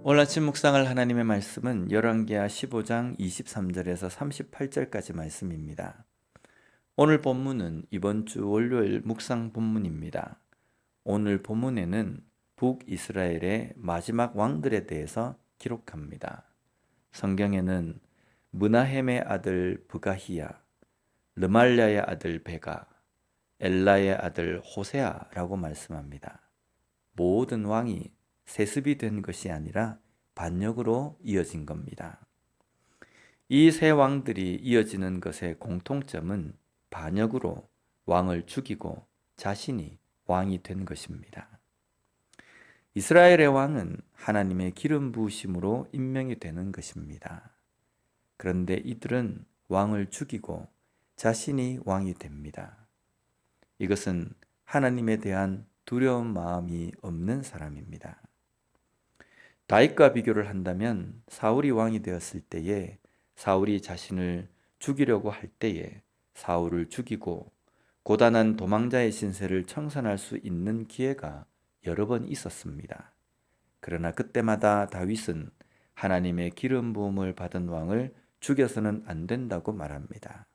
오늘 아침 묵상할 하나님의 말씀은 열왕기하 15장 23절에서 38절까지 말씀입니다. 오늘 본문은 이번 주 월요일 묵상 본문입니다. 오늘 본문에는 북이스라엘의 마지막 왕들에 대해서 기록합니다. 성경에는 므나헴의 아들 브가히야, 르말랴의 아들 베가, 엘라의 아들 호세아라고 말씀합니다. 모든 왕이 세습이 된 것이 아니라 반역으로 이어진 겁니다. 이 세 왕들이 이어지는 것의 공통점은 반역으로 왕을 죽이고 자신이 왕이 된 것입니다. 이스라엘의 왕은 하나님의 기름 부으심으로 임명이 되는 것입니다. 그런데 이들은 왕을 죽이고 자신이 왕이 됩니다. 이것은 하나님에 대한 두려운 마음이 없는 사람입니다. 다윗과 비교를 한다면 사울이 왕이 되었을 때에 사울이 자신을 죽이려고 할 때에 사울을 죽이고 고단한 도망자의 신세를 청산할 수 있는 기회가 여러 번 있었습니다. 그러나 그때마다 다윗은 하나님의 기름 부음을 받은 왕을 죽여서는 안 된다고 말합니다.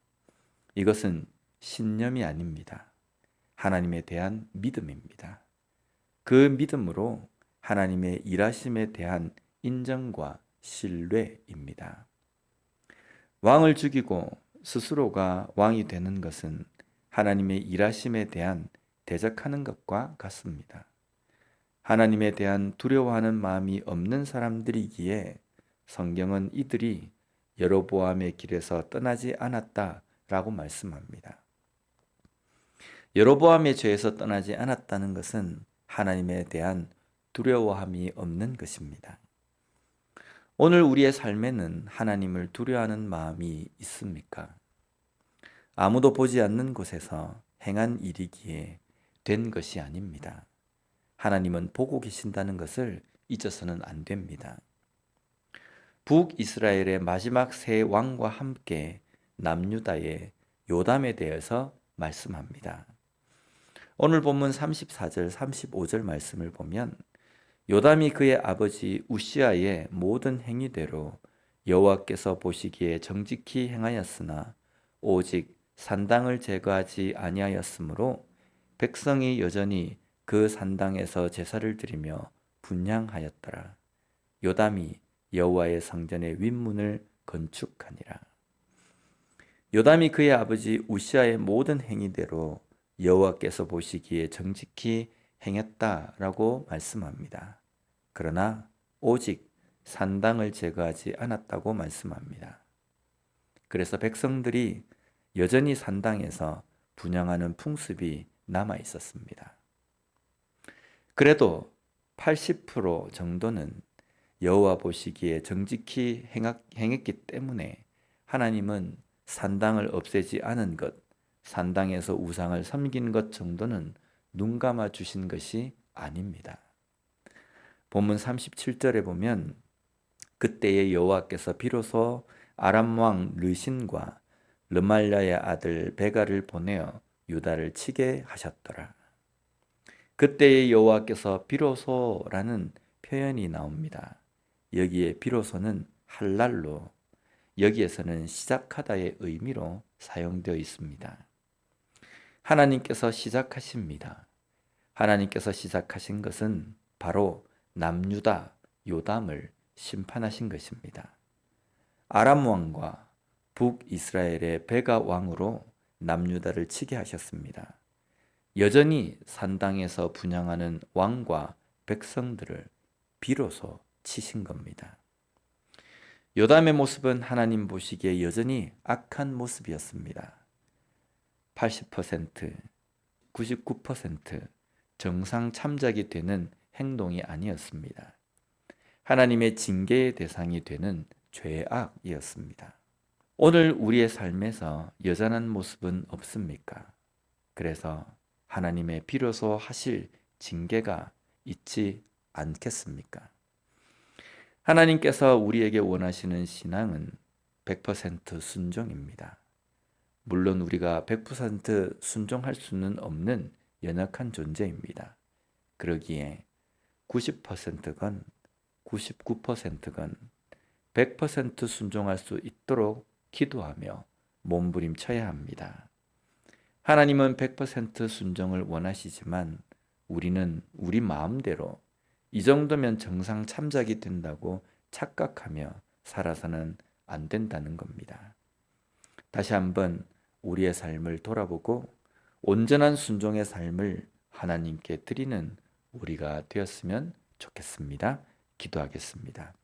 이것은 신념이 아닙니다. 하나님에 대한 믿음입니다. 그 믿음으로 하나님의 일하심에 대한 인정과 신뢰입니다. 왕을 죽이고 스스로가 왕이 되는 것은 하나님의 일하심에 대한 대적하는 것과 같습니다. 하나님에 대한 두려워하는 마음이 없는 사람들이기에 성경은 이들이 여로보암의 길에서 떠나지 않았다라고 말씀합니다. 여로보암의 죄에서 떠나지 않았다는 것은 하나님에 대한 두려워함이 없는 것입니다. 오늘 우리의 삶에는 하나님을 두려워하는 마음이 있습니까? 아무도 보지 않는 곳에서 행한 일이기에 된 것이 아닙니다. 하나님은 보고 계신다는 것을 잊어서는 안 됩니다. 북이스라엘의 마지막 세 왕과 함께 남유다의 요담에 대해서 말씀합니다. 오늘 본문 34절, 35절 말씀을 보면 요담이 그의 아버지 우시아의 모든 행위대로 여호와께서 보시기에 정직히 행하였으나 오직 산당을 제거하지 아니하였으므로 백성이 여전히 그 산당에서 제사를 드리며 분향하였더라. 요담이 여호와의 성전의 윗문을 건축하니라. 요담이 그의 아버지 우시아의 모든 행위대로 여호와께서 보시기에 정직히 행했다라고 말씀합니다. 그러나 오직 산당을 제거하지 않았다고 말씀합니다. 그래서 백성들이 여전히 산당에서 분향하는 풍습이 남아 있었습니다. 그래도 80% 정도는 여호와 보시기에 정직히 행했기 때문에 하나님은 산당을 없애지 않은 것, 산당에서 우상을 섬긴 것 정도는 눈 감아 주신 것이 아닙니다. 본문 37절에 보면 그때의 여호와께서 비로소 아람 왕 르신과 르말랴의 아들 베가를 보내어 유다를 치게 하셨더라. 그때의 여호와께서 비로소라는 표현이 나옵니다. 여기에 비로소는 할랄로, 여기에서는 시작하다의 의미로 사용되어 있습니다. 하나님께서 시작하십니다. 하나님께서 시작하신 것은 바로 남유다 요담을 심판하신 것입니다. 아람 왕과 북이스라엘의 베가 왕으로 남유다를 치게 하셨습니다. 여전히 산당에서 분향하는 왕과 백성들을 비로소 치신 겁니다. 요담의 모습은 하나님 보시기에 여전히 악한 모습이었습니다. 80%, 99% 정상 참작이 되는 행동이 아니었습니다. 하나님의 징계의 대상이 되는 죄악이었습니다. 오늘 우리의 삶에서 여전한 모습은 없습니까? 그래서 하나님의 비로소 하실 징계가 있지 않겠습니까? 하나님께서 우리에게 원하시는 신앙은 100% 순종입니다. 물론 우리가 100% 순종할 수는 없는 연약한 존재입니다. 그러기에 90%건 99%건 100% 순종할 수 있도록 기도하며 몸부림쳐야 합니다. 하나님은 100% 순종을 원하시지만 우리는 우리 마음대로 이 정도면 정상 참작이 된다고 착각하며 살아서는 안 된다는 겁니다. 다시 한번 우리의 삶을 돌아보고 온전한 순종의 삶을 하나님께 드리는 우리가 되었으면 좋겠습니다. 기도하겠습니다.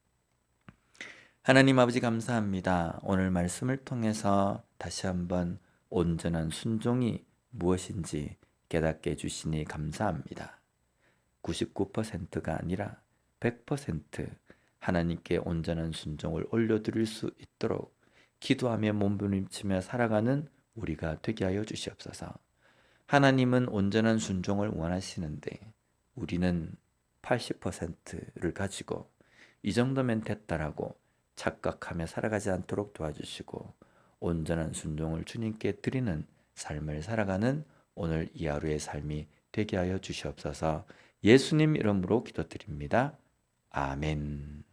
하나님 아버지 감사합니다. 오늘 말씀을 통해서 다시 한번 온전한 순종이 무엇인지 깨닫게 해주시니 감사합니다. 99%가 아니라 100% 하나님께 온전한 순종을 올려드릴 수 있도록 기도하며 몸부림치며 살아가는 우리가 되게 하여 주시옵소서. 하나님은 온전한 순종을 원하시는데 우리는 80%를 가지고 이 정도면 됐다라고 착각하며 살아가지 않도록 도와주시고 온전한 순종을 주님께 드리는 삶을 살아가는 오늘 이 하루의 삶이 되게 하여 주시옵소서. 예수님 이름으로 기도드립니다. 아멘.